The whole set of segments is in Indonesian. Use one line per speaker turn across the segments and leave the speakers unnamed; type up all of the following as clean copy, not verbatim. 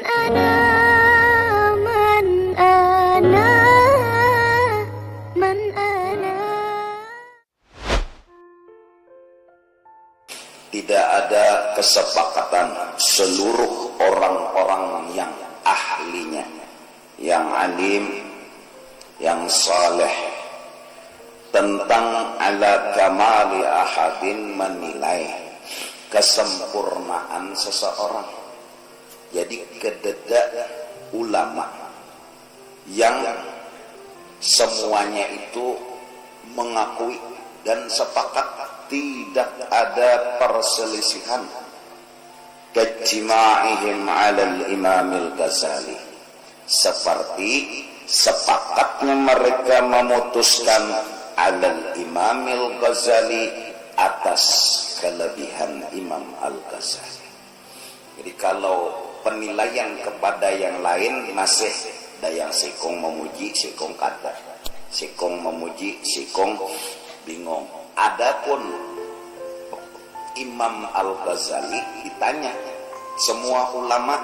أنا من أنا من أنا.
Tidak ada kesepakatan seluruh orang-orang yang ahlinya, yang alim, yang saleh, tentang ala kamali ahadin menilai kesempurnaan seseorang. Jadi kededak ulama yang semuanya itu mengakui dan sepakat tidak ada perselisihan kajma'ihim 'alal Imam al-Ghazali, seperti sepakatnya mereka memutuskan 'alal Imam al-Ghazali atas kelebihan Imam al-Ghazali. Jadi kalau penilaian kepada yang lain masih ada yang sikong memuji, sikong kata, sikong memuji, sikong bingung. Adapun Imam Al-Ghazali ditanya semua ulama,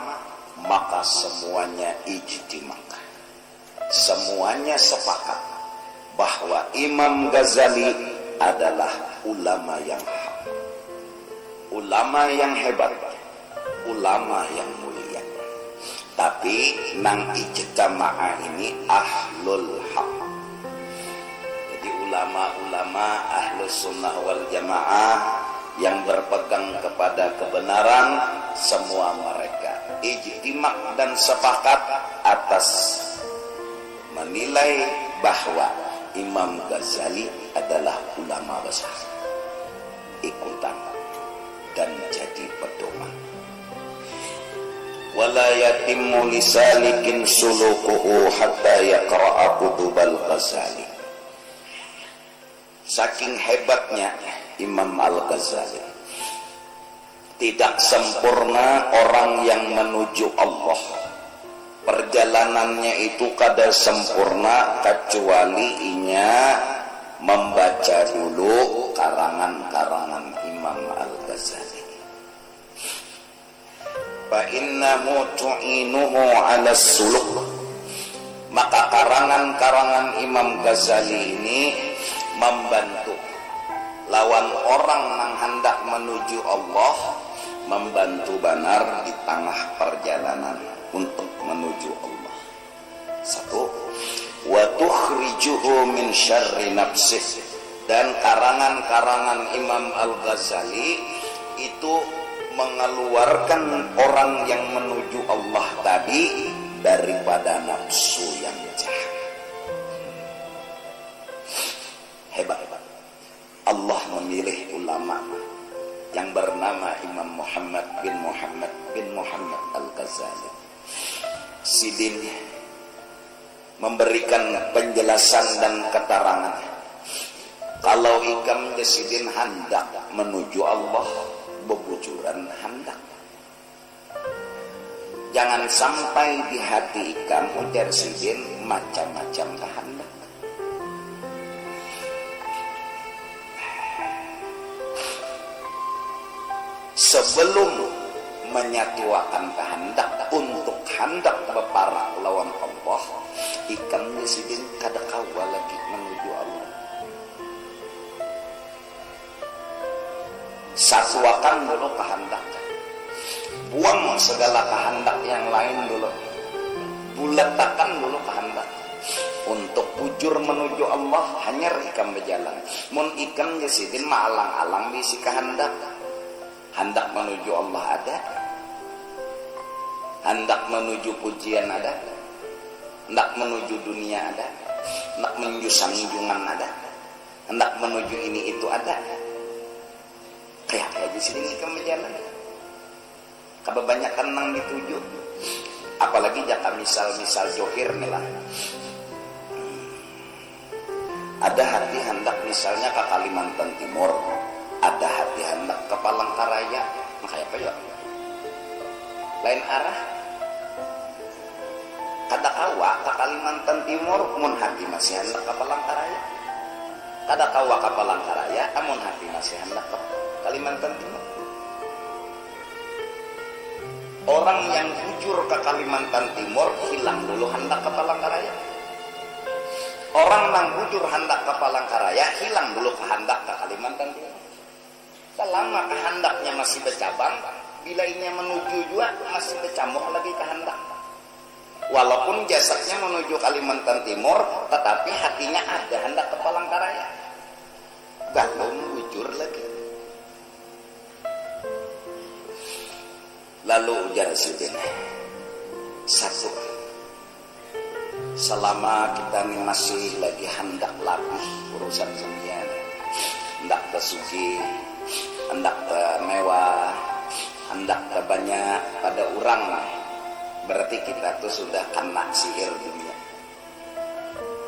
maka semuanya ijtima, semuanya sepakat bahwa Imam Ghazali adalah ulama yang hak, ulama yang hebat, ulama yang mulia. Tapi nang ijtama'a ini ahlul haq. Ulama-ulama ahlus sunnah wal jamaah yang berpegang kepada kebenaran, semua mereka ijtima' dan sepakat atas menilai bahwa Imam Ghazali adalah ulama besar, ikutan dan jadi pedoman. Wala yatimmu lisalikin sulukuhu hatta yaqra'a kutubal Ghazali. Saking hebatnya Imam Al-Ghazali, tidak sempurna orang yang menuju Allah, perjalanannya itu kada sempurna kecuali inya membaca dulu karangan-karangan Imam Al-Ghazali. Fa innahu tu'inuhu 'ala suluk. Maka karangan-karangan Imam Ghazali ini membantu lawan orang yang hendak menuju Allah, membantu benar di tengah perjalanan untuk menuju Allah. Satu, wa tukhrijuhu min syarri nafsih. Dan karangan-karangan Imam Al-Ghazali itu mengeluarkan orang yang menuju Allah tadi daripada nafsu yang jahat. Hebat. Allah memilih ulama yang bernama Imam Muhammad bin Muhammad Al-Ghazali. Sidin memberikan penjelasan dan keterangan. Kalau ikam Sidin hendak menuju Allah, bebujuran hendak. Jangan sampai di hati ikam ujar Sidin macam-macam kehendak. Sebelum menyatuakan kehendak untuk hendak beparang lawan Allah, ikam Sidin kada kawa lagi menuju Allah. Satuakan dulu kehendak, buang segala kehendak yang lain dulu, bulatkan dulu kehendak. Untuk bujur menuju Allah hanya ikam berjalan. Mun ikam Sidin maalang-alang bisi kehendak. Hendak menuju Allah ada, hendak menuju pujian ada, hendak menuju dunia ada, hendak menuju sanjungan ada, hendak menuju ini itu ada. Kayak aja sini kamu jalan. Kebanyakan nang dituju. Apalagi jaka misal johir nih lah. Ada hati hendak misalnya ke Kalimantan Timur, ada hati hendak ke Palangkaraya, kayak apa ya? Lain arah. Kada kawa ke Kalimantan Timur, mun hati masih hendak ke Palangkaraya. Kada kawa ke Palangkaraya, amun hati masih hendak ke Kalimantan Timur. Orang yang bujur ke Kalimantan Timur hilang dulu hendak ke Palangkaraya. Orang yang bujur hendak ke Palangkaraya hilang dulu kehendak ke Kalimantan Timur. Selama kehendaknya masih bercabang, bila ini menuju juga masih bercamuk lagi kehendak. Walaupun jasadnya menuju Kalimantan Timur, tetapi hatinya ada hendak ke Palangkaraya. Belum bujur lagi. Lalu ujar Sidin, satu, selama kita ini masih lagi hendak labih urusan dunia, hendak tersuci, hendak mewah, hendak banyak pada orang, berarti kita tuh sudah kena sihir dunia.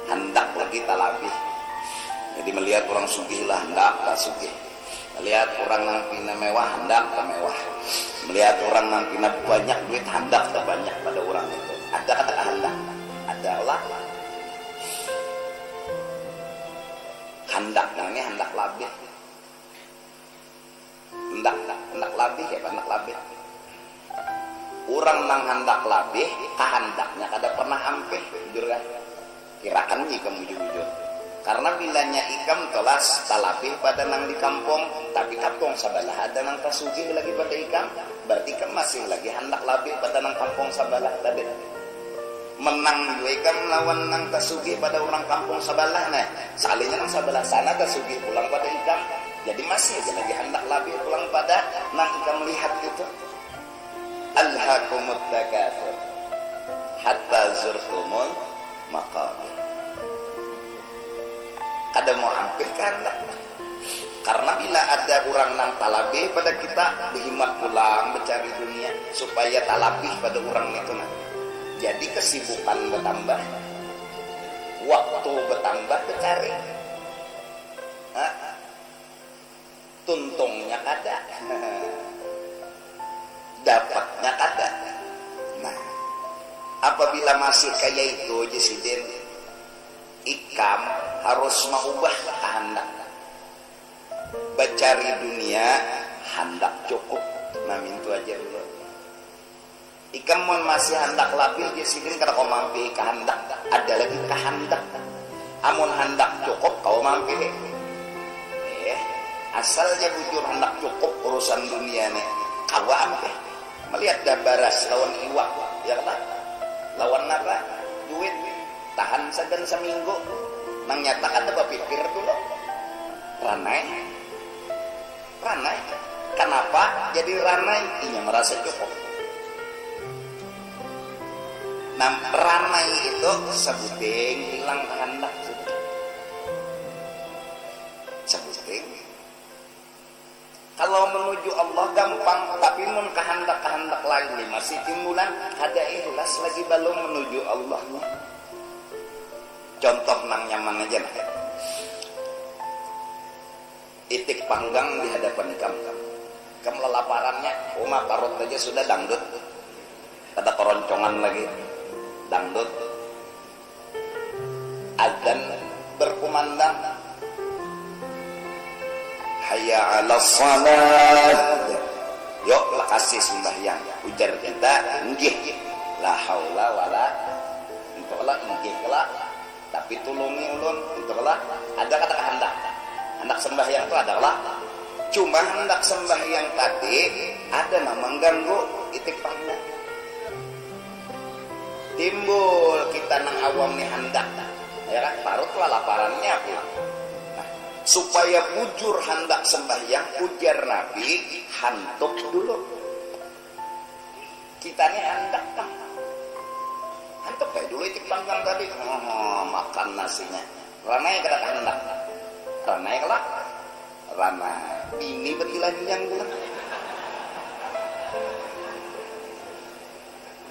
Hendak lagi talabih. Jadi melihat orang sugih lah hendak tak sugih. Melihat orang yang pina mewah hendak tak mewah. Melihat orang yang pina banyak duit hendak tak banyak pada orang itu. Ada kata hendak, ada lah. Hendak ini hendak labih. Hendak labih ya, hendak labih. Orang nang hendak labih, kehendaknya kada pernah ampe, jujur kan? Kirakan jika mujur-mujur. Karena bilanya ikam telas talabih pada nang di kampung, tapi kampung sabalah ada nang tasugih lagi pada ikam, berarti kan masih lagi hendak labih pada nang kampung sabalah tadi. Menang dua ikam lawan nang tasugih pada orang kampung sabalah, nah salahnya nang sabalah sana tasugih pulang pada ikam. Jadi masih aja lagi hendak labih pulang pada nang ikam melihat itu. Alhaakumut takatsur hatta zurtumul maqabir. Kada mau hampir kehendak. Karena bila ada orang nang talabih pada kita, berhimat pulang mencari dunia supaya talabih pada orang itu nah. Jadi kesibukan bertambah, waktu bertambah mencari. Tuntungnya kada. Dapatnya kada. Nah, apabila masih kayak itu Jesiden, ikam harus mengubah kehendak. Bercari dunia hendak cukup. Nah, itu aja dulu. Ikam masih hendak labih Jesiden kada kau mampi kehendak. Ada lagi kehendak. Amun hendak cukup kau mampi. Asalnya bujur hendak cukup urusan dunia nih. Kau ampe. Melihat dah baras lawan iwak, ya kan? Lawan apa? Duit. Tahan segan seminggu. Nang nyatakan apa pikir dulu. Ranai. Kenapa jadi ranai? Inya merasa cukup. Nah, ranai itu sebuting hilang kehendak. Sebuting. Kalau menuju Allah gampang, tapi mun kehendak lain masih timbulan, ada ikhlas lagi belum menuju Allah. Contoh nang nyaman aja nah. Itik panggang di hadapan kamu lelaparannya, rumah parut aja sudah dangdut, ada keroncongan lagi, dangdut, azan berkumandang, hayya 'alas shalah, yuk kasih sembahyang. Ujar kita nggih, la haula wala entahlah nggih kelak, tapi tulungi ulun entahlah. Ada kata hendak sembahyang itu adalah cuma hendak sembahyang tadi ada nama mengganggu itik panggang. Timbul kita nang awam nih hendak, ya kan? Parut lah laparannya pulang. Supaya bujur hendak sembahyang, ujar Nabi, hantuk dulu. Kita ini hendak kan? Hantuk kayak dulu itik panggang tadi. Makan nasinya. Ranai kada hendak. Ranai kelak. Ranai. Ini berkilanjang bulan.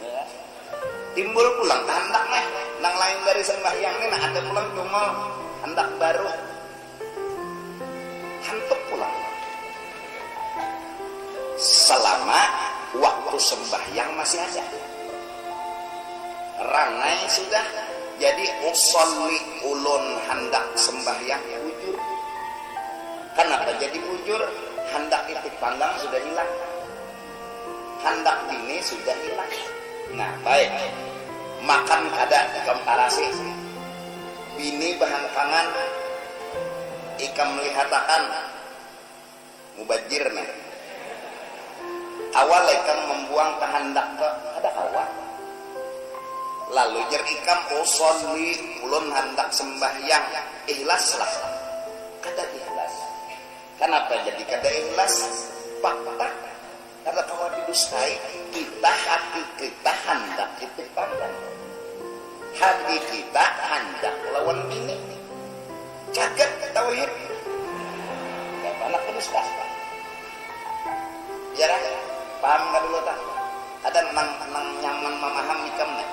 Ya. Timbul pulang hendak nih. Nang lain dari sembahyang ini, ada pulang cuma hendak baru. Hantuk pulang. Selama waktu sembahyang masih ada. Ranai sudah. Jadi usolli ulun hendak sembahyang bujur. Kenapa jadi bujur? Hendak itik panggang sudah hilang. hendak bini sudah hilang. Nah baik, makan kada komparasi bini bahan pangan ikam melihatakan mubajir nih. Awal ikam membuang kehendak ke ada awal. Lalu jer ikam usolli ulun hendak sembahyang ikhlas lah. Kada ikhlas. Kenapa jadi kada ikhlas? Fakta karena kalau didustai kita hati kita hendak itu pandang. Hati kita hendak lawan bini. Cagat tauhid. Ya anak pendusta. Ya dah, paham enggak dulu tak? Ada nang nyaman memaham ikam nih.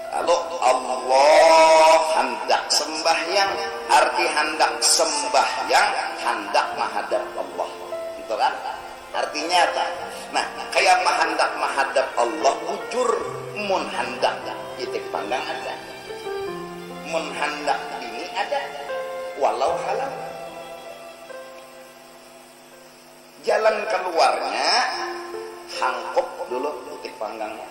Lalu Allah hendak sembahyang, arti hendak sembahyang hendak menghadap Allah. Itu kan? Artinya apa? Nah, kayak hendak menghadap Allah bujur mun hendak titik pandang ada. Mun hendak ini ada. Walau halal. Jalan keluarnya hangkop dulu titik panggangnya.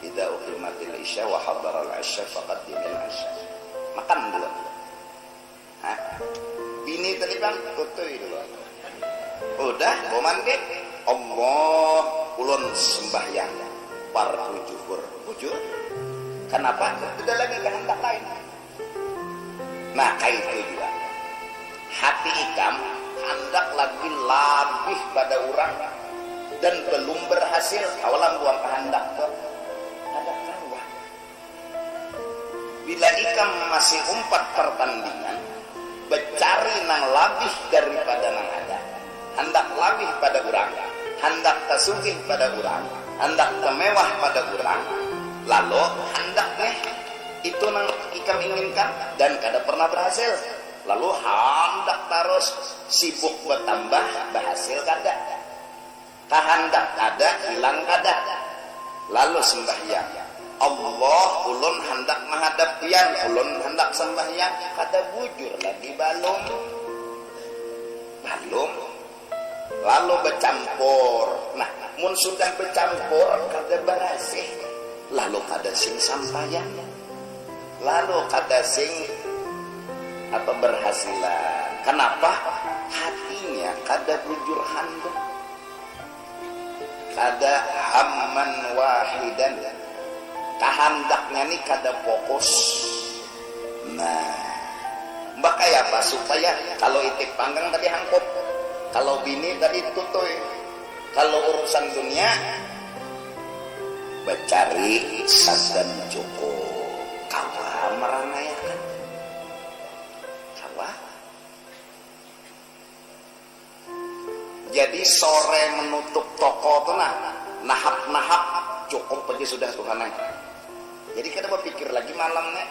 Idza uqimatil isya wa hadaral isya faqaddimil isya. Makan dulu. Hah? Bini tadi bang tutui dulu. Udah, mau mandi. Allah ulun sembahyang fardu juhur. Bujur. Kenapa? Tidak lagi kehendak lain. Nah, kayak itu juga. Hati ikam hendak lagi labih pada orang dan belum berhasil awalan buang kehendak ke ada kawan. Bila ikam masih umpat pertandingan bercari nang labih daripada nang ada, hendak labih pada orang, hendak tasugih pada orang, hendak temewah pada orang, lalu hendaknya itu nang ikam inginkan dan kada pernah berhasil. Lalu hendak terus sibuk bertambah berhasil kada. Kehendak ada hilang kada. Lalu sembahyang. Allah ulun hendak menghadap pian, ulun hendak sembahyang kada bujur lagi balum. Lalu bercampur. Nah, mun sudah bercampur kada berhasil. Lalu kada sing sampayan. Lalu kada sing atau berhasilan. Kenapa? Hatinya kada bujur handuk, kada hamman wahidan, kehendaknya nih kada fokus. Nah, makanya apa? Supaya kalau itik panggang tadi hangkop, kalau bini tadi tutuy, kalau urusan dunia bercari sadan cukup kawa meranayakan. Jadi sore menutup toko tuh nahap cukup aja sudah Tuhan. Jadi kada berpikir lagi malamnya,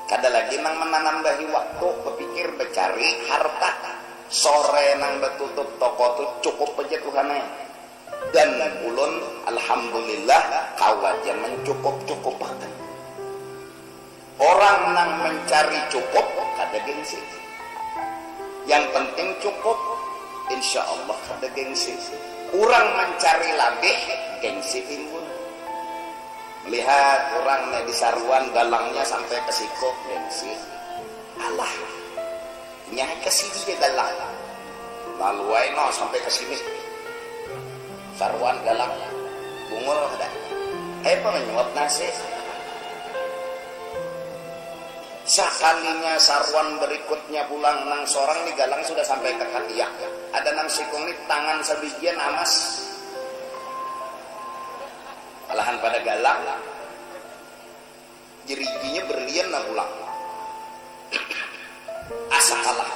kada lagi nang menambahi waktu berpikir bercari harta. Sore nang betutup toko tuh cukup aja Tuhan. Dan ulun alhamdulillah kawaja mencukup-cukupakan. Orang nang mencari cukup kada gengsi. Yang penting cukup, insya Allah kada gengsi. Orang mencari lebih, gengsi timbul. Melihat orang di saruan galangnya sampai ke siko, gengsi. Allah, nyai kesini dia galang. Lalu no sampai ke sini. Saruan galang, bungur kada. Menyuap nasi. Sekalinya sarwan berikutnya pulang nang sorang nih galang sudah sampai ke katiak. Ada nang sikong nih tangan sebijian amas. Alahan pada galang. Jeriginya berlian na pulang. Asa kalah.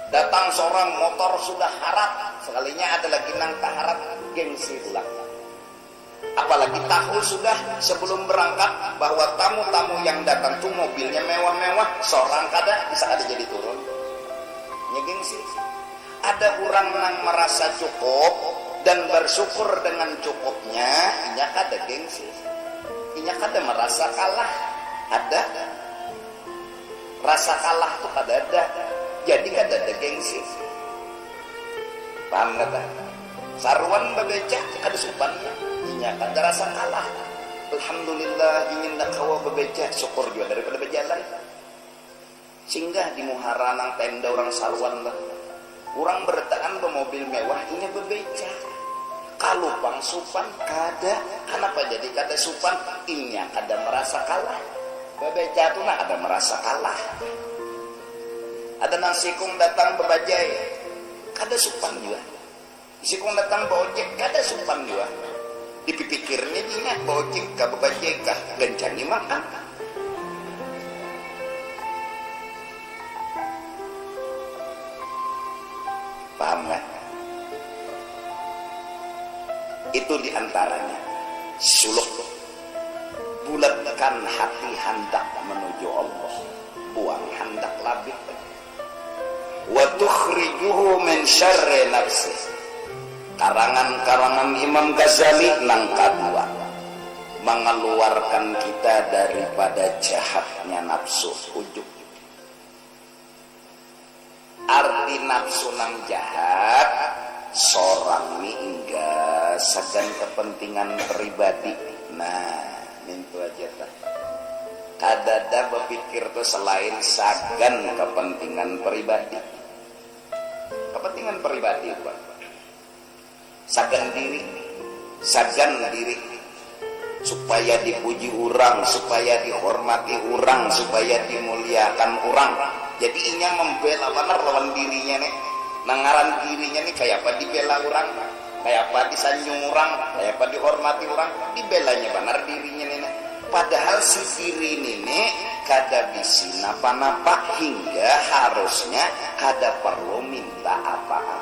Datang seorang motor sudah harap. Sekalinya ada lagi nang tak harap gengsi pulang. Apalagi tahu sudah sebelum berangkat bahwa tamu-tamu yang datang tuh mobilnya mewah-mewah, seorang kada bisa ada jadi turun. Gengsi. Ada orang yang merasa cukup dan bersyukur dengan cukupnya, inya kada gengsi. Inya kada merasa kalah. Ada rasa kalah tuh kada ada. jadi kada ada gengsi. Paham kata? Sarwan bebeca kada supannya, inya kada rasa kalah. Alhamdulillah ingin nak kawa bebeca, syukur juga daripada berjalan. Singgah di muhara nang tenda orang sarwan lah. Orang bertahan bermobil mewah, inya bebeca. Kalau pang supan kada, kenapa jadi kada supan? Inya kada merasa kalah. Bebeca tu nak ada merasa kalah. Ada nang sikung datang bebajai, kada supan juga. Sikung datang bojek, kada supan juga. Dipikirnya dia bojek kah bebajai kah gencani makan. Paham nggak? Itu diantaranya suluk. Bulatkan hati hendak menuju Allah, buang hendak labih. Wa tukhrijuhu min syarri nafsi. Karangan-karangan Imam Ghazali nang kadua, mengeluarkan kita daripada jahatnya nafsu ujub. Arti nafsu nang jahat, seorang ni hingga segan kepentingan pribadi. Nah, itu aja tak. Kadada berpikir tuh selain sagan kepentingan pribadi. Kepentingan pribadi Pak. Sagan diri supaya dipuji orang, supaya dihormati orang, supaya dimuliakan orang. Jadi inya membela benar lawan dirinya nih. Nangaran dirinya nih kayak apa dibela orang, kayak apa disanjung orang, kayak apa dihormati orang, dibelanya benar dirinya nih. Padahal si diri ini kada bisa napa-napa hingga harusnya kada perlu minta apa-apa.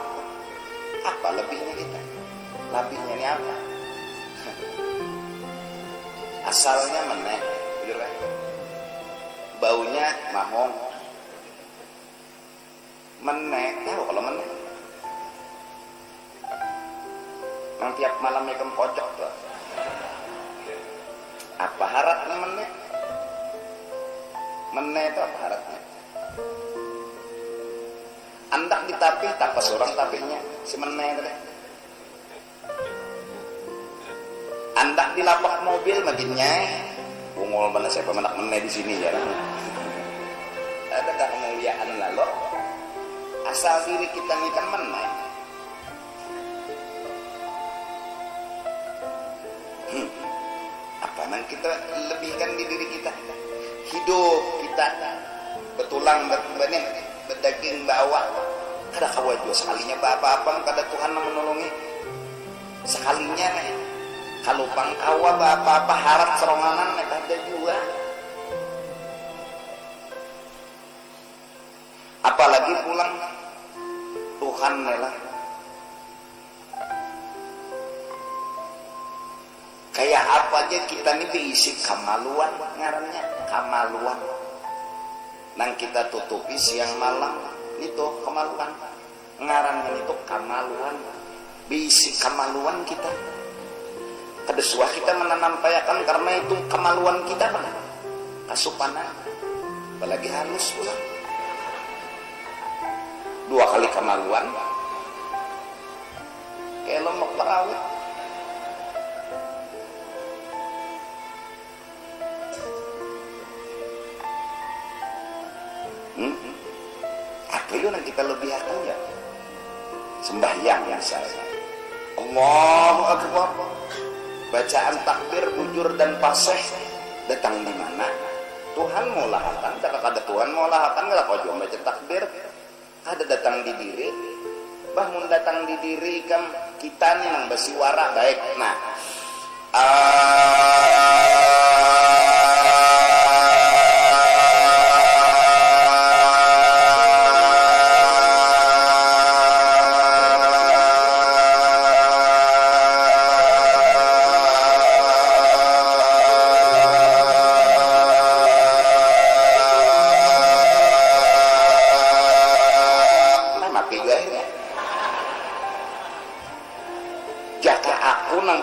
Apa lebihnya kita? Lebihnya ini apa? Asalnya meneh, baunya mahong. Meneh, tahu kalau meneh. Nang tiap malamnya kempocok tuh. Apa haratnya meneh? Meneh itu apa haratnya? Andak ditapih, tak pas orang tapihnya, si meneh itu. Andak di lapak mobil makinnya, bungol mana saya pemenak meneh di sini ya. Ada tak kemuliaan lalu? Asal diri kita ini kan meneh. Apa nang kita lebihkan di diri kita? Hidup kita betulang berbenih berdaging bawa. Kada kawa juga sekalinya apa-apa kada Tuhan menolongi. Sekalinya nih. Kalau pangkawa apa-apa harap seronganan ada juga. Apalagi pulang Tuhan lah. Kayak apa aja kita nih diisi kamaluan ngarannya, kamaluan. Nang kita tutupi siang malam itu kemaluan. Ngarannya itu kamaluan. Diisi kamaluan kita. Kedesuah kita menanampayakan karena itu kemaluan kita kan kasupanan apalagi halus pula 2 kali kemaluan kayak lombok perawit. Apa itu yang kita lebihkan ya? Sembahyang yang saya Allahu Akbar. Bacaan takbir, bujur dan paseh datang di mana? Tuhan mau lahakan, kalau ada Tuhan mau lahakan, kalau kau juga baca takbir, ada datang di diri, bahmun datang di diri kan kita nih yang bersiwara baik. Nah,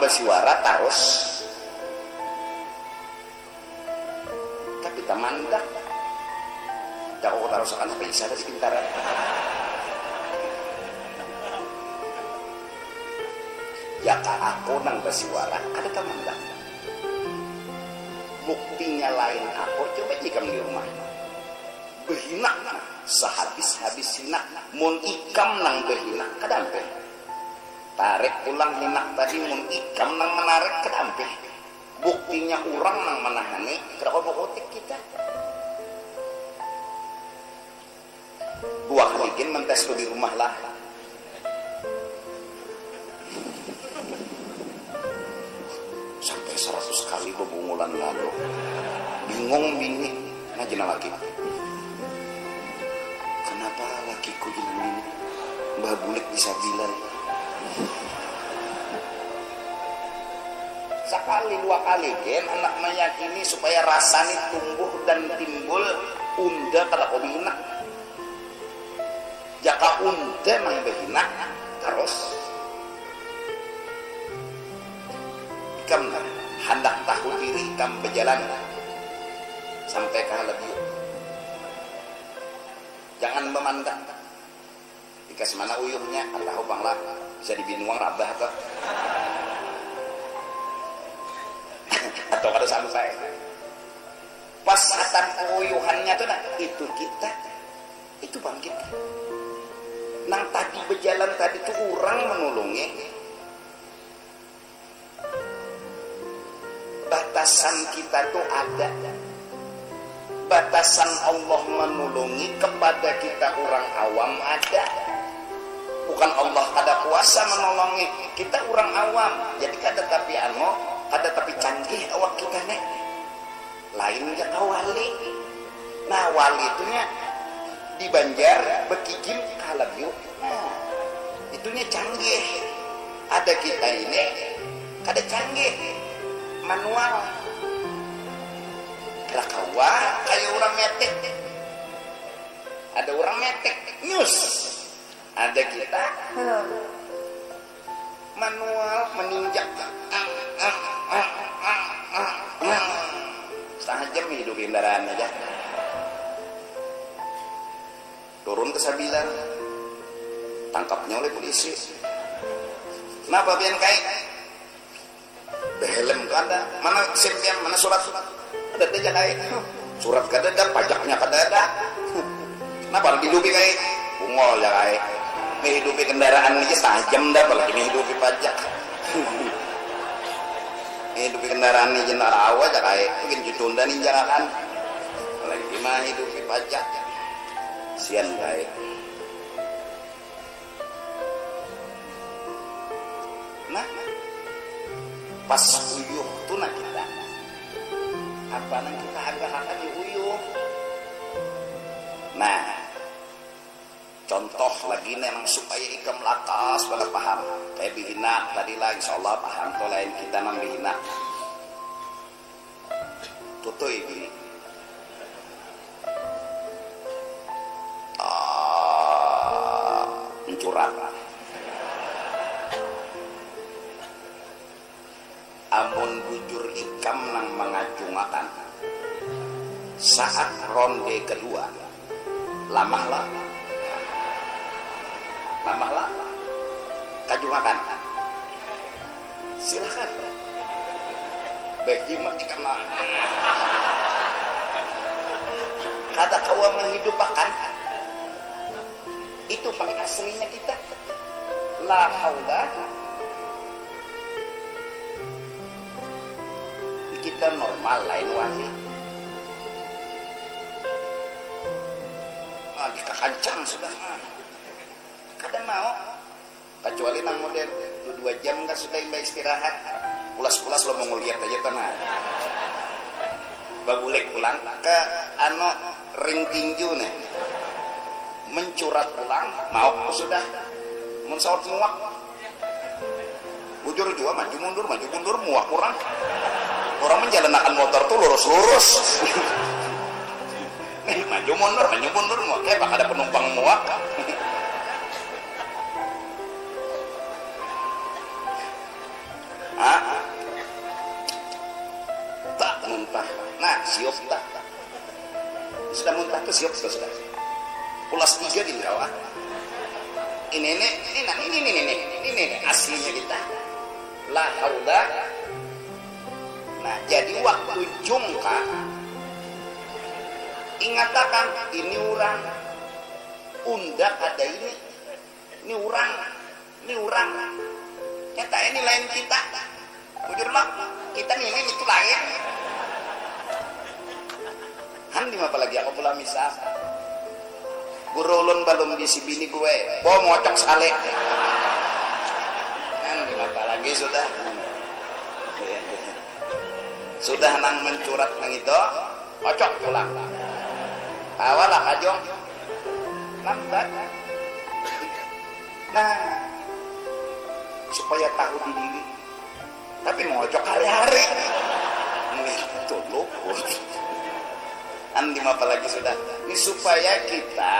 bersiwara terus tapi tamandak jauh karosakan apa bisa ada di pintaran. Ya aku nang basiwara ada kamandang. Buktinya lain aku coba jika di rumah. Behina sehabis-habis hina mun ikam nang behina kadampe. Tarik pulang hina tadi mun ikam nang menarik kadampe. Buktinya orang nang menahani kenapa bokotik kita. Dua kali gin mentes di rumah lah. Sampai 100 kali bebungulan lalu. Bingung bini ngajina lagi. Kenapa lakiku jadi bini? Mbah bulik bisa bilang. Sekali dua kali gen anak meyakini supaya rasanya tumbuh dan timbul unda kada ko bina. Jaka unda mang behina terus ikam hendak tahu diri ikam berjalan sampai ke lebih. Jangan memandang dikasih mana uyuhnya atau banglah bisa dibinuang rabah atau kada sampai pas atan uyuhannya tuh nah itu kita itu bangkit nang tadi berjalan tadi tuh orang menolongi batasan kita tuh ada batasan Allah menolongi kepada kita orang awam ada bukan Allah ada kuasa menolongi kita orang awam jadi kada tapi ada tapi canggih awak kita nih lain jaka wali nah wali itunya di Banjar bekijim kalabyu nah itunya canggih ada kita ini kada canggih manual rakawa kayak orang metek ada orang metek news ada kita manual meninjak setengah jam hidup kendaraan aja turun ke Sabilan tangkapnya oleh polisi kenapa biar kait helm itu ada mana simpian mana surat ada aja kait surat kada ada pajaknya kada ada kenapa hidupi kait bungol ya kait menghidupi kendaraan aja setengah jam dah apalagi menghidupi pajak menghidupi kendaraan ini jenar awal aja kait mungkin jutunda nih jangan apalagi menghidupi pajak sian kait nah pas uyuh tuh nah kita apa nang kita agak-agak di uyuh nah contoh lagi memang supaya ikam lakas pada paham kayak bihina tadi lah insyaallah paham to lain kita nang bihina tutoy bini mencurang amun bujur ikam nang mengacungakan saat ronde kedua lamahlah kacungakan silakan bagi ikam kata kawa menghidupkan itu paling aslinya kita la haula kita normal lain wahid kita kancang sudah kada mau kecuali nang model 2 jam kan sudah imba istirahat pulas-pulas lo mau ngeliat aja tanah babulek pulang ke ring tinju nih mencurat pulang mau sudah mensawat muak bujur juga maju mundur muak orang menjalankan motor tuh lurus maju mundur muak kayak bakal ada penumpang muak tak muntah nah siop tak sudah muntah tuh siop sudah Pulas 3 di bawah. Ini aslinya kita. La haula. Nah, jadi waktu jungka ingatakan ini orang undak ada ini orang nyata ini lain kita bujurlah kita ini itu lain handi apalagi aku pula misal gurulun balum di si bini gue bawa ngocok sekali handi apalagi sudah nang mencurat nang itu ocok pulang awalah kajong lambat. Nah, supaya tahu diri tapi ngocok hari-hari itu luput andim apalagi sudah ini supaya kita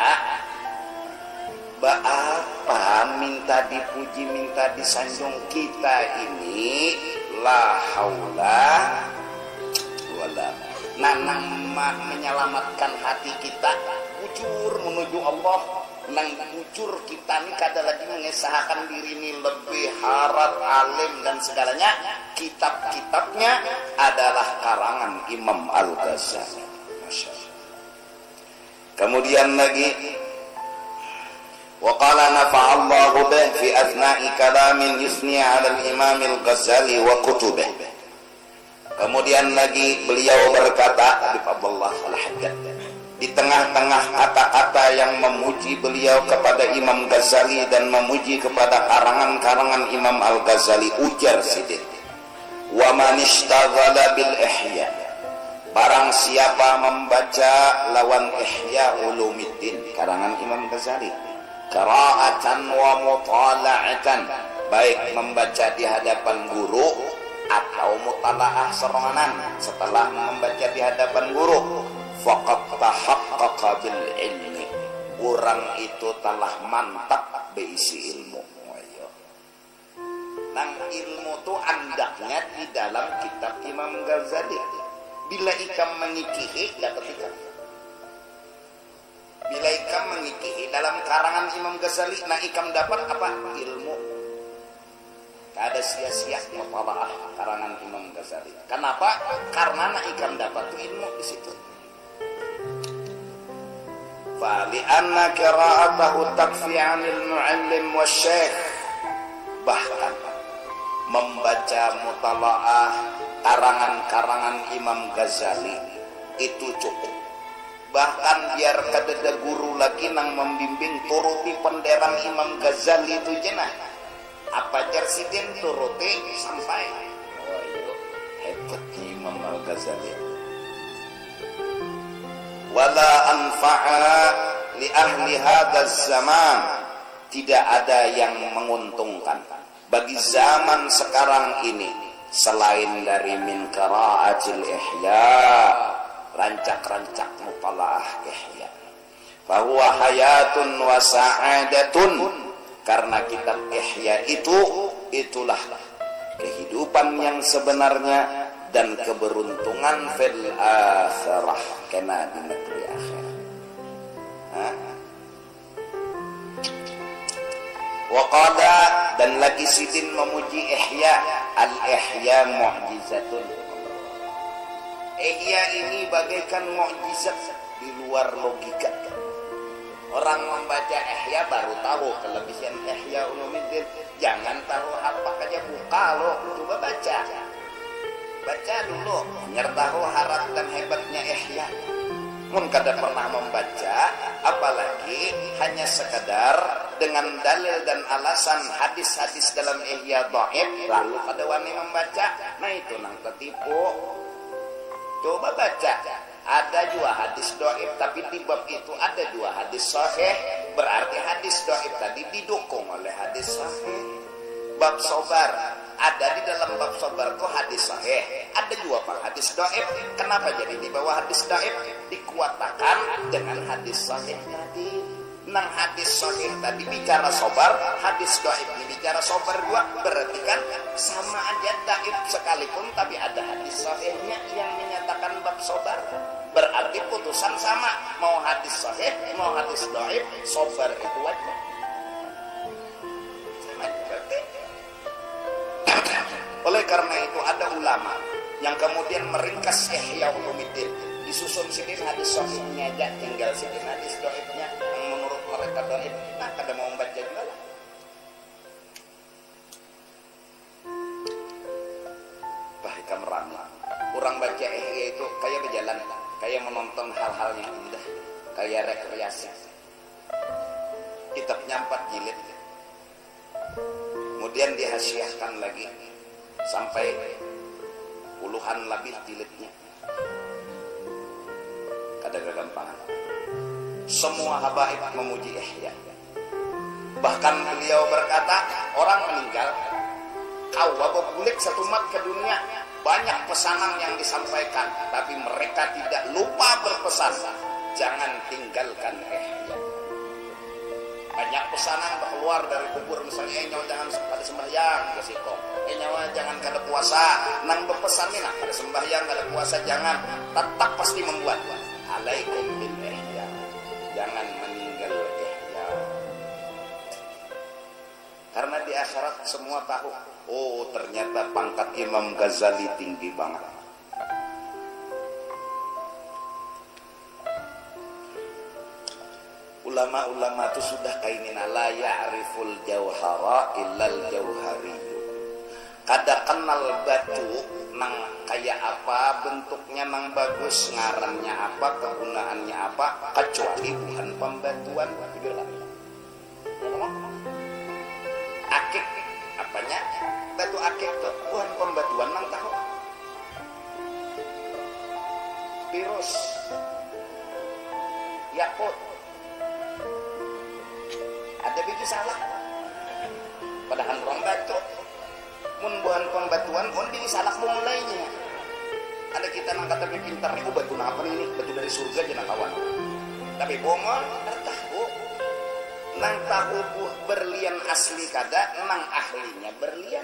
apa minta dipuji minta disanjung kita ini la haula wala nanang menyelamatkan hati kita bujur menuju Allah nang bujur kita nih kada lagi mengesahkan diri ini lebih harat alim dan segalanya kitab-kitabnya adalah karangan Imam Al-Ghazali. Kemudian lagi wa qala nafa'allahu bih fi athna'i kalamin yusni 'ala al-Imam Al-Ghazali wa kutubih. Kemudian lagi beliau berkata Habib Abdullah Al-Haddad di tengah-tengah kata-kata yang memuji beliau kepada Imam Ghazali dan memuji kepada karangan-karangan Imam Al-Ghazali ujar sidin wa man ishtaghala bil ihya barang siapa membaca lawan Ihya Ulumuddin karangan Imam Ghazali qira'atan wa mutala'atan baik membaca di hadapan guru atau mutalaah serongan setelah membaca di hadapan guru faqad tahaqqaqa bil ilmi orang itu telah mantap berisi ilmu. Nang ilmu tu andaknya di dalam kitab Imam Ghazali bila ikam mengikihi ya ketika bila ikam mengikihi dalam karangan Imam Ghazali nah ikam dapat apa ilmu ada sia-sia mutalaah karangan Imam Ghazali. Kenapa? Karena ikam dapat ilmu di situ. Fa li'anna qira'atahu takfi 'anil mu'allim wasyaikh. Bahkan membaca mutalaah karangan-karangan Imam Ghazali itu cukup. Bahkan biar kadada guru lagi nang membimbing turuti penderang Imam Ghazali itu jenah. Apa jarsidin turuti sampai hebatnya Imam Al-Ghazali wala anfa'a li ahli hadzal zaman tidak ada yang menguntungkan bagi zaman sekarang ini selain dari min qira'atil ihya rancak-rancak mutalaah ihya fa huwa hayatun wa sa'adatun karena kitab Ihya itulah kehidupan yang sebenarnya dan keberuntungan fil akhirah kena di negeri akhirat. Wa qala dan lagi sidin memuji Ihya al-Ihya mu'jizatun. Ihya ini bagaikan mukjizat di luar logika. Orang membaca Ihya baru tahu kelebihan Ihya Ulumuddin. Jangan tahu apa aja buka lo, coba baca dulu, biar tahu harat dan hebatnya Ihya. Mun kada pernah membaca, apalagi hanya sekadar dengan dalil dan alasan hadis-hadis dalam Ihya dhaif, lalu kada wani membaca, nah itu nang ketipu. Coba baca. Ada dua hadis dhaif tapi di bab itu ada dua hadis sahih, berarti hadis dhaif tadi didukung oleh hadis sahih. Bab sabar ada di dalam bab sabar kok hadis sahih, ada dua pak hadis dhaif. Kenapa jadi di bawah hadis dhaif? Dikuatkan dengan hadis sahih tadi. Nang hadis sahih tadi bicara sabar, hadis dhaif ini bicara sabar dua, berarti kan sama aja dhaif sekalipun tapi ada hadis sahihnya yang menyatakan bab sabar. Berarti putusan sama, mau hadis sahih, mau hadis dhaif, sabar itu wajib. Sama berarti. Oleh karena itu ada ulama yang kemudian meringkas Ihya Ulumuddin, disusun sidin hadis sahihnya aja, tinggal sidin hadis dhaifnya yang menurut mereka dhaif. Nah, kada mau membaca juga lah. Bahkan ramah. Orang baca Ihya itu kayak berjalan, kayak menonton hal-hal yang indah, kayak rekreasi. Kitabnya 4 jilid, kemudian dihasiahkan lagi sampai puluhan lebih jilidnya. Kada gagampangan. Semua habaib memuji Ihya. Bahkan beliau berkata, orang meninggal kawa bebulik satu mat ke dunia, banyak pesanan yang disampaikan, tapi mereka tidak lupa berpesan, jangan tinggalkan Ihya. Banyak pesanan keluar dari kubur, misalnya nyawa jangan kada sembahyang ke situ, nyawa jangan kada puasa, nang berpesan nih nah kada sembahyang kada puasa jangan, tetap pasti membuat. Alaikum bil Ihya, jangan meninggal Ihya. Karena di akhirat semua tahu, oh ternyata pangkat Imam Ghazali tinggi banget. Ulama-ulama itu sudah kainina la ya'riful jauhara illal jauhari. Kada kenal batu nang kayak apa, bentuknya nang bagus, ngarannya apa, kegunaannya apa, kecuali bukan pembatuan. Akik apanya? Batu akik tuh bukan pembatuan nang tahu. Virus, yakut, ada biji salah. Padahal orang batu, mun bukan pembatuan, on biji salah mulainya. Ada kita nang kata pintar, oh batu apa ini? Batu dari surga jangan kawan. Tapi bohong, tahu. Nang tahu berlian asli kada, nang ahlinya berlian.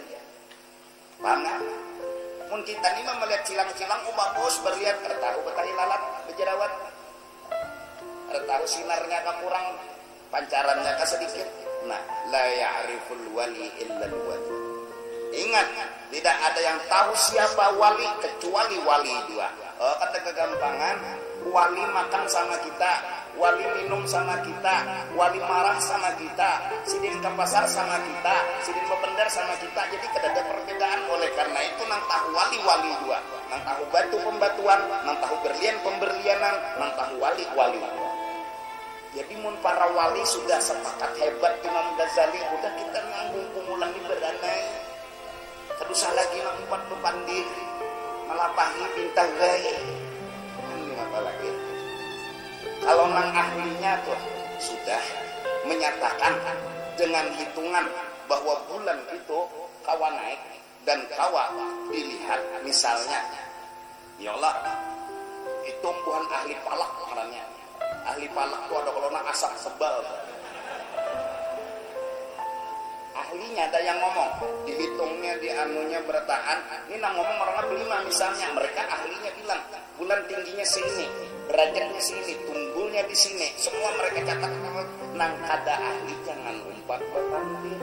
Paham nggak? Mun kita ni melihat cilang-cilang, oh bagus berlian, tahu betahi lalat, berjerawat, tahu sinarnya kurang, pancarannya sedikit. Nah, la ya'riful wali illal wali. Ingat, tidak ada yang tahu siapa wali kecuali wali dua. Kata kegampangan, wali makan sama kita, wali minum sama kita, wali marah sama kita, sidin ke pasar sama kita, sidin berbendar sama kita. Jadi tidak ada perbedaan. Oleh karena itu nang tahu wali dua, nang tahu batu pembatuan, nang tahu berlian pemberlianan, nang tahu wali dua. Jadi mun para wali sudah sepakat hebat Imam Ghazali, udah kita nganggung kumulang di beranai. Kedusah lagi nang empat pepandi melapahi bintang gai. Ini apa lagi? Kalau nang ahlinya tuh sudah menyatakan dengan hitungan bahwa bulan itu kawa naik dan kawa dilihat, misalnya ya Allah itu bukan ahli palak orangnya. Ahli palak itu ada kalau nak asap sebal. Ahlinya ada yang ngomong, dihitungnya di anunya bertahan. Ini nang ngomong orangnya belima misalnya, mereka ahlinya bilang bulan tingginya sini, derajatnya sini, tunggulnya di sini. Semua mereka catat. Nang kada ahli jangan umpat bertanding.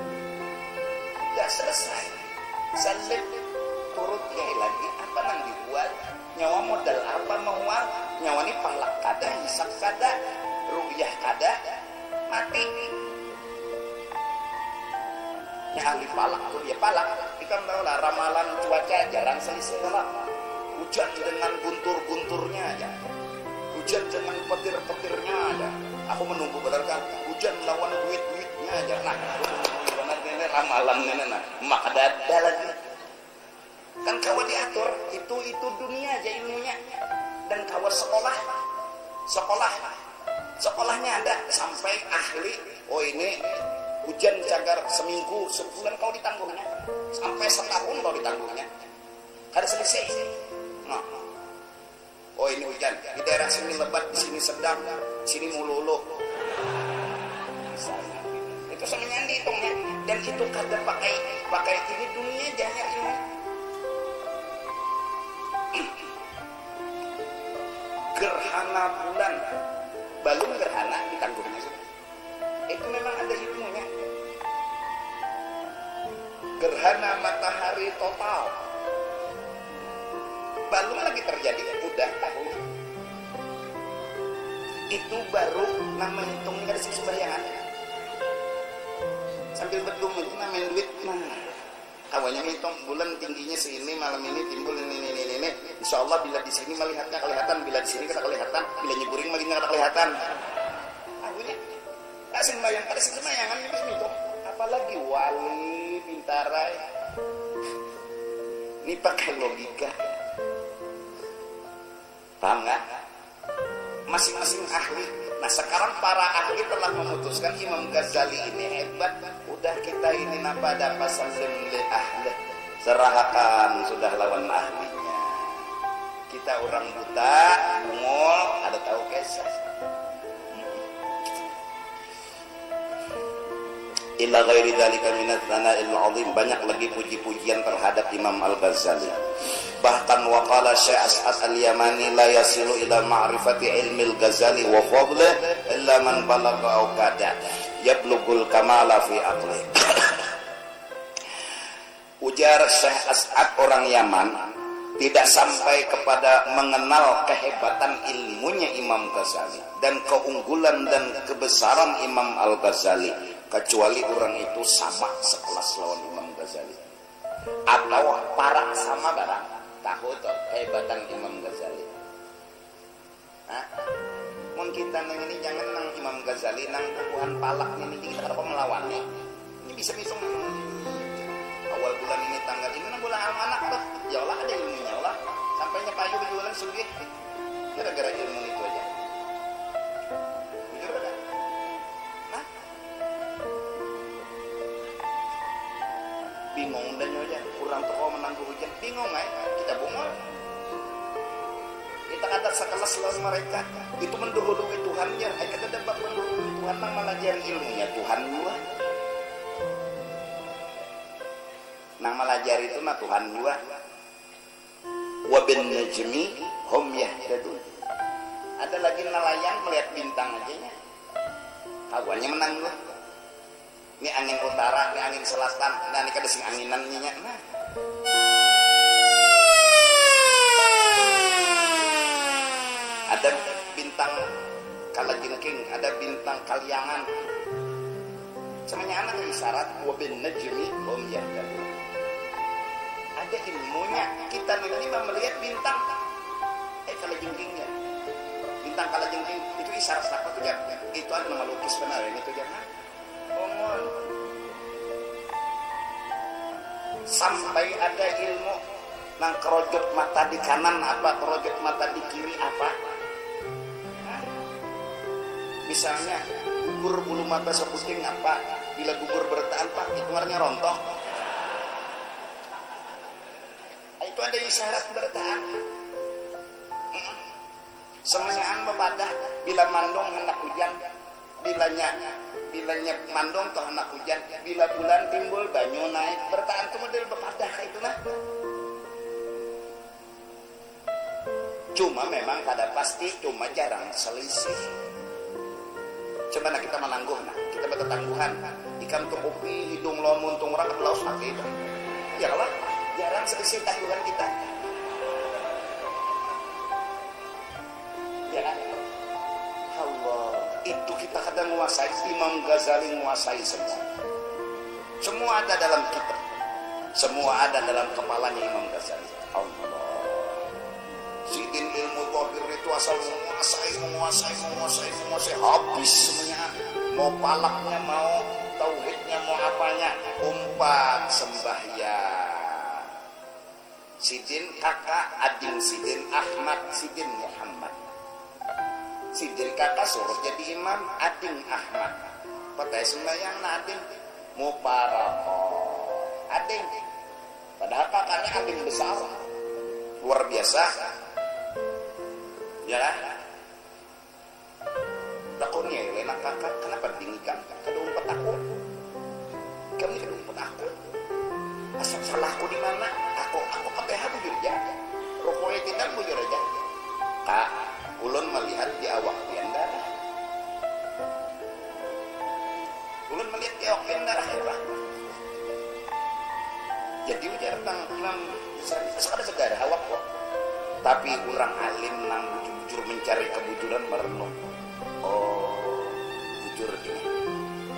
Tidak selesai. Salib turutnya lagi apa nang dibuat? Nyawa modal apa menguat? Nyawa ini palak kada, hisap kada, ru'yah kada, mati. Ya ahli palak tuh ya palak. Kita tahu lah ramalan cuaca jarang selisih lah. Hujan dengan guntur-gunturnya aja, hujan dengan petir-petirnya aja. Aku menunggu benar-benar hujan lawan duit-duitnya aja. Nah, benar ini ramalan ini nah, maka ada lagi. Kan kawan diatur itu dunia aja ilmunya. Dan kawan sekolahnya ada sampai ahli. Oh ini hujan cagar seminggu, sebulan kau ditanggungnya, sampai setahun kau ditanggungnya. Kada selisih. Nah, oh ini hujan di daerah sini lebat, di sini sedang, di sini mululu. Misalnya, itu semuanya dihitungnya. Dan itu kada pakai ini dunia jahil ini. gerhana bulan, belum gerhana ditangguhnya sudah. Itu memang ada hikmahnya. Gerhana matahari total, belum lagi terjadi, udah tahu. Itu baru nama hitungnya dari sembayangan. Sambil berdum itu namanya duit. Nah, awalnya hitung bulan tingginya segini, malam ini timbul ini. Insya Allah bila di sini melihatnya kelihatan, bila di sini kada kelihatan, bila nyeburing melihatnya kada kelihatan. Awalnya, kasih sembayang kada sembayangan itu hitung. Apalagi wali pintarai. Ini pakai logika. Paham nggak? Masing-masing ahli. Nah sekarang para ahli telah memutuskan Imam Ghazali ini hebat. Udah kita ini napa dapat sambil ahli. Serahkan sudah lawan ahlinya. Kita orang buta, bungol, ada tahu kisah. Illa ghairi dzalika minat tsana'il 'azim, banyak lagi puji-pujian terhadap Imam Al-Ghazali. Bahkan waqala Syekh As'ad Al-Yamani la yasilu ila ma'rifati ilmi Al-Ghazali wa fadlihi illa man balagha aw kada yablughul kamala fi aqli. Ujar Syekh As'ad orang Yaman, tidak sampai kepada mengenal kehebatan ilmunya Imam Ghazali dan keunggulan dan kebesaran Imam Al-Ghazali kecuali orang itu sama sekelas lawan Imam Ghazali atau para sama barang tahu tuh kehebatan Imam Ghazali. Mun kita nang ini jangan nang Imam Ghazali nang Tuhan palak ini kita kenapa melawannya? Ini bisa misung awal bulan ini tanggal ini nang bulan anak tuh ya Allah ada ilmunya Allah sampainya payu berjualan sugih gara-gara ilmu itu aja. Jujur ada. Bingung dan aja kurang toko menangguh hujan bingung kita bungol kita kata sekelas lawan mereka itu mendahului Tuhannya kita dapat mendahului Tuhan nang melajari ilmunya Tuhan gua nang melajari itu mah Tuhan gua wa bin najmi hum yahtadun. Ada lagi nelayan melihat bintang aja nya kawannya menang gua. Ini angin utara, ini angin selatan, nah ini kada sing anginan nya. Nah. Ada bintang kalajengking, ada bintang kaliangan. Semuanya anak isyarat wa bin najmi hum yahtadun. Ada ilmunya. Kita ini melihat bintang kalajengkingnya. Bintang kalajengking itu isyarat apa tuh ya? Itu ada nama lukis benar ini tuh jangan. Sampai ada ilmu nang kerojot mata di kanan apa kerojot mata di kiri apa misalnya gugur bulu mata seputing apa bila gugur bertahan pak itu warnanya rontok itu ada isyarat bertahan semuanya bepadah bila mandong hendak hujan bilanya mandong toh anak hujan bila bulan timbul banyu naik bertahan itu model bepadah itu lah cuma memang pada pasti cuma jarang selisih coba kita menangguh kita bertetangguhan ikan kepopi hidung lomun tungurang ke laut sakit itu ya kalau jarang selisih tangguhan kita ya kan Allah itu kita kadang menguasai Imam Ghazali menguasai semua ada dalam kita semua ada dalam kepalanya Imam Ghazali Allah sidin ilmu zahir itu asal menguasai habis semuanya mau palaknya mau tauhidnya mau apanya umpat sembahyang sidin kakak ading sidin Ahmad sidin Muhammad sidin kakak suruh jadi imam ading Ahmad patai sembahyang ading mubarakah ading padahal kakaknya ading besar luar biasa ya lah takutnya enak kakak kenapa dingin kada umpet aku kami kada umpet aku asal salahku di mana aku pakai bujur aja rokoknya tidak bujur aja kak ulun melihat di awak pian darah. Ulun melihat di awak pian darah ya Pak. Jadi ujar tentang Imam Ghazali ada segala awak kok. Tapi kurang alim nang bujur mencari kebujuran merenung. Oh, bujur ini.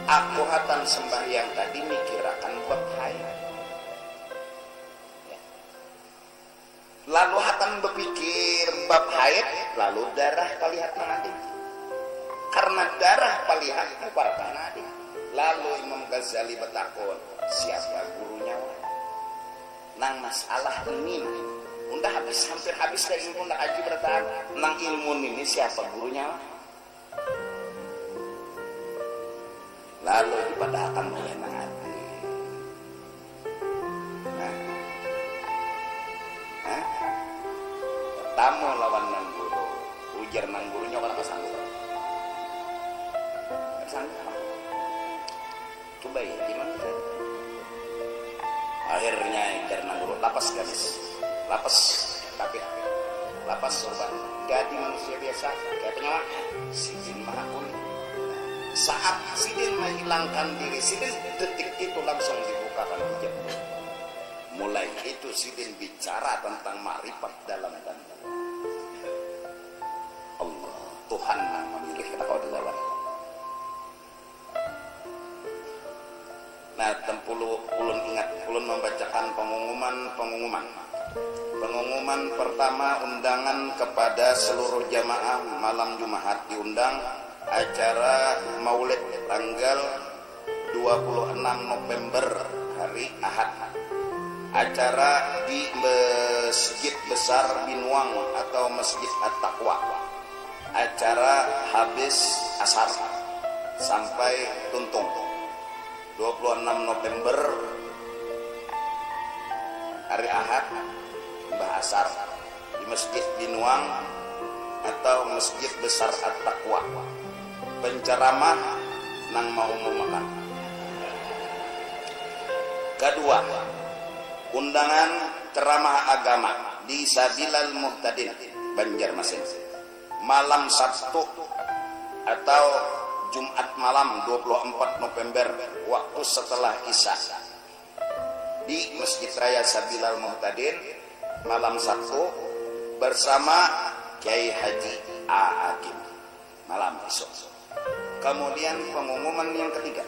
Aku hatan sembahyang tadi mikirakan bab haid. Ya. Lalu hatan berpikir bab haid, lalu darah palihat nanti. Karena darah palihat mubarkan nanti. Lalu Imam Ghazali bertakon, siapa gurunya? Nang masalah ini udah hampir habis dari ilmu nak aji bertahan nang ilmu ini siapa gurunya lalu dipadahkan oleh Nabi. Tamu lawan nang guru ujar nang gurunya orang kesanggup coba ya gimana akhirnya ujar nang guru lapas garis lapas tapi lapas sorban jadi manusia biasa kayak penyawa sidin mahakun saat sidin menghilangkan diri sidin detik itu langsung dibukakan hijab mulai itu sidin bicara tentang ma'rifat dalam dan Allah Tuhan memilih kau di dalam. Nah tempulu ulun ingat ulun membacakan pengumuman pertama undangan kepada seluruh jamaah malam Jumat diundang acara Maulid tanggal 26 November hari Ahad. Acara di Masjid Besar Binuang atau Masjid At-Taqwa. Acara habis asar sampai tuntung. 26 November hari Ahad Mbah Asar di Masjid Binuang atau Masjid Besar At-Taqwa. Penceramah nang mau makan. Kedua, undangan ceramah agama di Sabilal Muhtadin Banjarmasin malam Sabtu atau Jumat malam 24 November waktu setelah Isya di Masjid Raya Sabilal Muhtadin malam Sabtu bersama Kiai Haji A. Hakim malam esok. Kemudian pengumuman yang ketiga,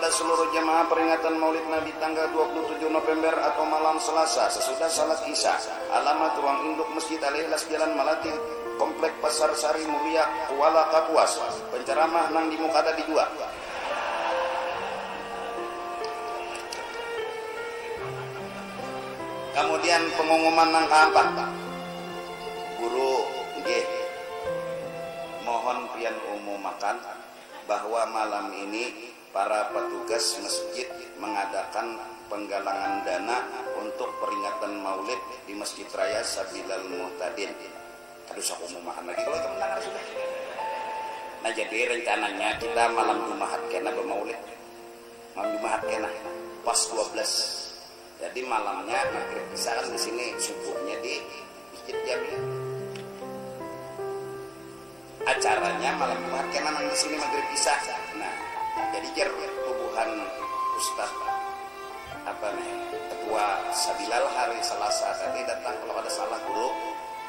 kepada seluruh jemaah peringatan Maulid Nabi tanggal 27 November atau malam Selasa sesudah salat Isya. Alamat ruang induk Masjid Al-Ikhlas Jalan Malati, Komplek Pasar Sari Mulia, Kuala Kapuas. Penceramah nang di Mukada di 2. Kemudian pengumuman nang keempat, guru nggih mohon pian umumakan bahwa malam ini para petugas masjid mengadakan penggalangan dana untuk peringatan Maulid di Masjid Raya Sabilal Muhtadin. Terus aku mau makan lagi kalau kemenangan sudah. Nah jadi rencananya kita malam Jumat kena bermaulid. Malam Jumat kena pas 12. Jadi malamnya maghrib bisa kan di sini, subuhnya di Masjid Jami. Acaranya malam Jumat kena nang di sini maghrib bisa. Nah, jadi jar tubuhan Ustaz ketua Sabilal hari Selasa tadi datang kalau ada salah guru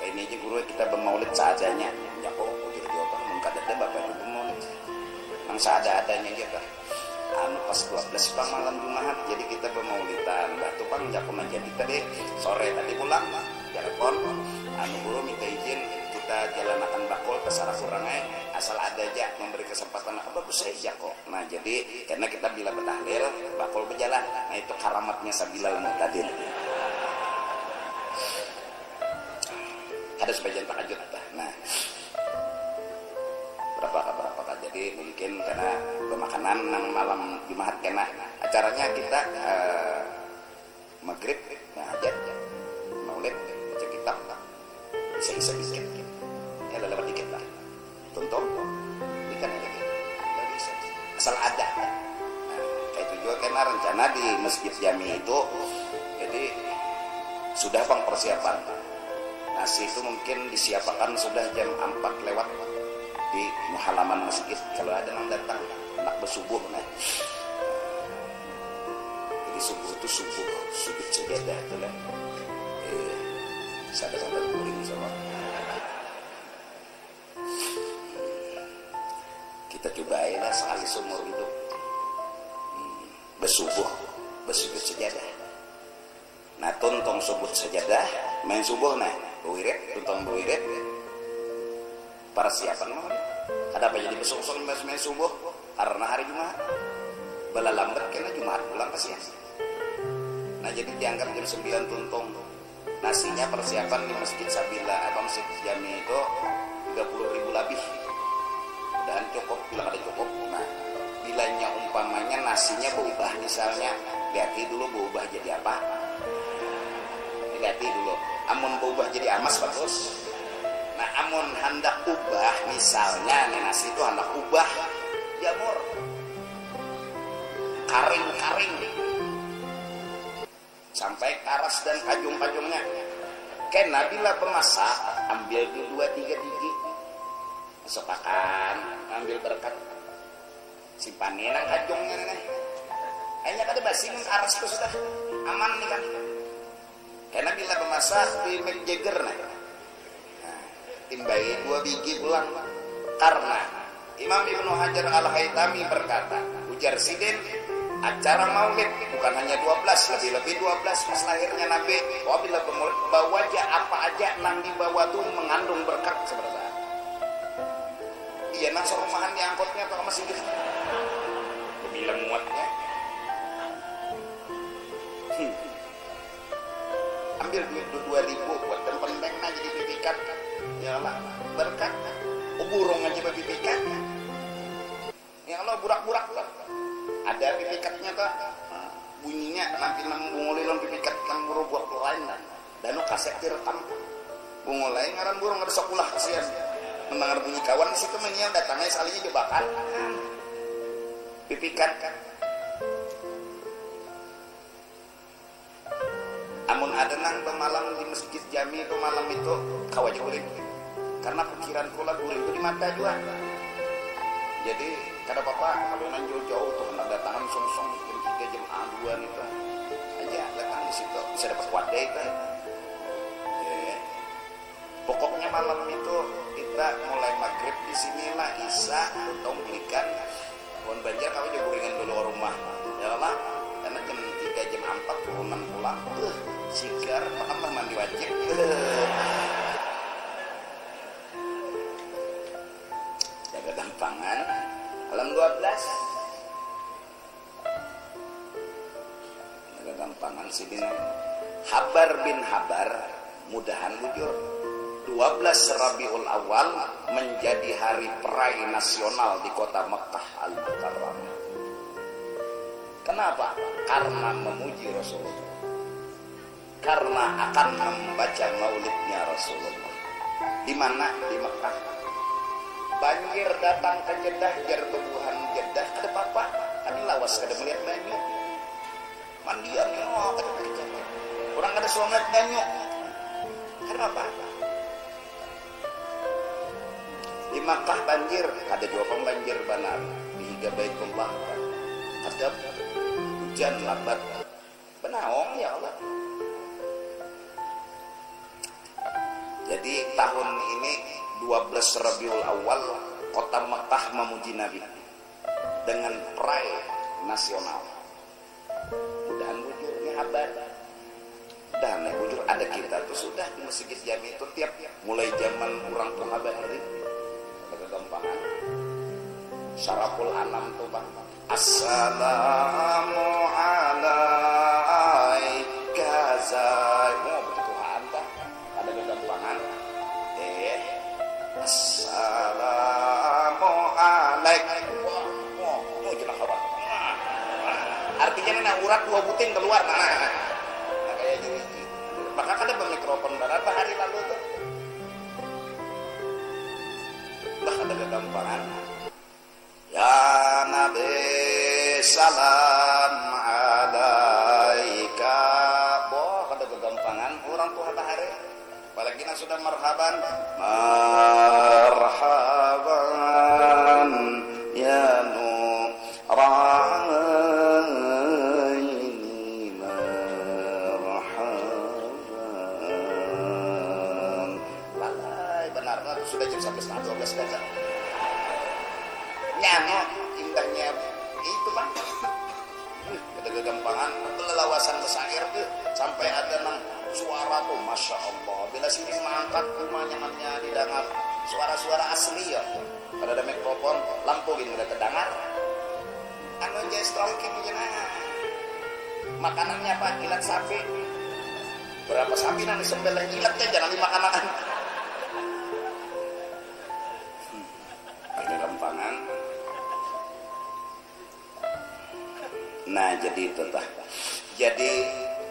ini aja guru kita bermaulid seadanya ya kok udah jawaban mungkin ada bapak ibu bermaulid yang seada-adanya gitu pas 12 Bang malam Jumat jadi kita bermaulidan batu Bang jakun aja tadi sore tadi pulang telepon guru minta izin kita jalan akan bakul ke Sarakurangnya asal ada aja memberi kesempatan bagus saja kok. Nah jadi karena kita bila bertahlil bakul berjalan, nah itu karamatnya Sabilal Muhtadin. Ada sebagian tahajud. Nah berapa jadi mungkin karena pemakanan nang malam Jumat kena acaranya kita maghrib ngajak maulid baca kitab bisa dikit ya lewat dikit lah contoh ikan lagi asal ada nah, kayak itu juga kan rencana di Masjid Jami itu, jadi sudah bang persiapan. Nasi itu mungkin disiapkan sudah jam 4 lewat di halaman masjid. Kalau ada yang datang nak bersubuh, nah. Jadi subuh itu sujud sejadah itu lah. Sadar-sadar guring sama. Kita cobain lah sekali seumur hidup. Bersubuh, bersujud sejadah. Nah, tuntong subut sejadah, main subuh nah, berwirid, tuntong berwirid. Persiapan mau. Ada apa jadi besok-besok main subuh karena hari Jumat. Bala lambat kena Jumat pulang kasihan. Nah, jadi dianggap jam 9 tuntong. Nasinya persiapan di Masjid Sabila atau Masjid Jami itu 30.000 lebih. Dan cukup, bila ada cukup. Nah, bilanya umpamanya nasinya berubah, misalnya lihat dulu berubah jadi apa, lihat dulu amun berubah jadi amas bagus. Nah, amun hendak ubah misalnya nasi itu hendak ubah jamur karing sampai karas dan kajung-kajungnya, kena bila pemasak ambil dulu 2-3 gigi sepakan, ambil berkat simpanin nang kajongnya nih. Kayaknya kada basi mun aras tuh sudah aman nih kan. Karena bila pemasak di Mick Jagger nah. Timbai 2 biji pulang. Karena Imam Ibnu Hajar Al-Haytami berkata, ujar Sidin, acara maulid bukan hanya 12, lebih-lebih 12 pas lahirnya Nabi. Wabila bawa aja apa aja nang dibawa tuh mengandung berkat sebenarnya. Iya, nang serumahan diangkutnya atau masih gitu. Bila muatnya. Ambil duit 2.000 buat tempeng-tempeng aja jadi pipikan. Ya Allah, berkat. Burung aja pipikan. Ya Allah, burak-burak lah. Ada pipikatnya tuh. Bunyinya nanti nang bungulilon pipikat nang burung buat lain lah. Dan kaset direkam. Bungulai ngaran burung ada sekolah kasihan. Mendengar bunyi kawan di situ menyiang datangnya salinya jebakan. Pipikan kan. Amun ada nang bemalam di Masjid Jami itu malam itu kau aja guring. Karena pikiran kula guring itu di mata juga. Jadi kada apa-apa kalau nang jauh-jauh tuh hendak datangan song-song jam 3 jam 2 itu aja datang di situ bisa dapat wadai itu. Pokoknya malam itu kita mulai maghrib di sinilah isya atau belikan pohon banjar kau aja guringan dulu rumah ya Allah, karena jam 3 jam 4 turunan pulang sigar tambah mandi wajib jaga gampangan alam 12 jaga gampangan sidin Habar bin Habar mudahan bujur 12 Rabiul Awal menjadi hari perai nasional di kota Mekah Al-Mukarramah. Kenapa? Karena memuji Rasulullah. Karena akan membaca maulidnya Rasulullah. Di mana? Di Mekah. Banjir datang ke Jeddah, jar bebuhan Jeddah. Ada apa? Kami lawas kada melihat banyu. Mandian kada melihat. Orang kada suamat banyu. Kenapa? Di Makkah banjir, ada juga banjir benar di Higa Baitullah, ada hujan lambat, benaong ya Allah. Jadi tahun ini 12 Rabiul Awal kota Makkah memuji Nabi dengan perai nasional. Mudahan bujur ini habar. Dan bujur ada kita tuh sudah di Masjid Jami itu tiap mulai zaman orang tuh habar hari. Kegampangan Syaraful Anam tuh bang, assalamu alaika zai, mau bertuhan tak ada kegampangan assalamu alaika, mau jenak kawan artinya ini urat 2 buting keluar nah kayak gini maka ada mikrofon berapa hari lalu tuh ada kegampangan ya Nabi salam marhaban marhaban ya nuraini marhaban. Lalai benar sudah jam 11:12 sudah nyamuk indahnya itu Bang. Ada kegampangan kelelawasan besair tuh sampai ada nang suara tuh masya Allah bila sini mangkat rumahnya didengar suara-suara asli ya. Kalau ada mikrofon lampu gini udah kedengar anu jay strongking gini makanannya apa ilat sapi berapa sapi nanti sembelih ilatnya jangan dimakan ada gampangan. Nah jadi itu tah jadi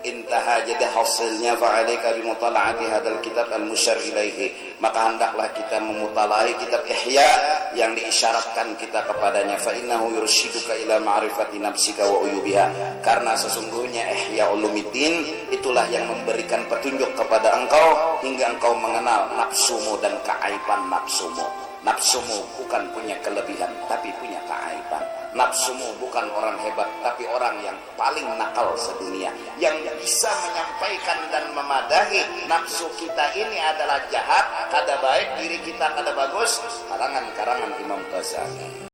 intaha jadi hasilnya fa'alaika bimutala'ati hadzal kitab al-musyar ilaihi, maka hendaklah kita memutalai kitab Ihya yang diisyaratkan kita kepadanya. Fa innahu yursyiduka ila ma'rifati nafsika wa uyubiha, karena sesungguhnya Ihya Ulumuddin itulah yang memberikan petunjuk kepada engkau hingga engkau mengenal nafsumu dan keaiban nafsumu. Nafsumu bukan punya kelebihan tapi punya keaiban. Nafsumu bukan orang hebat tapi orang yang paling nakal sedunia, yang bisa menyampaikan dan memadahi nafsu kita ini adalah jahat, kada baik, diri kita kada bagus. Karangan Imam Ghazali.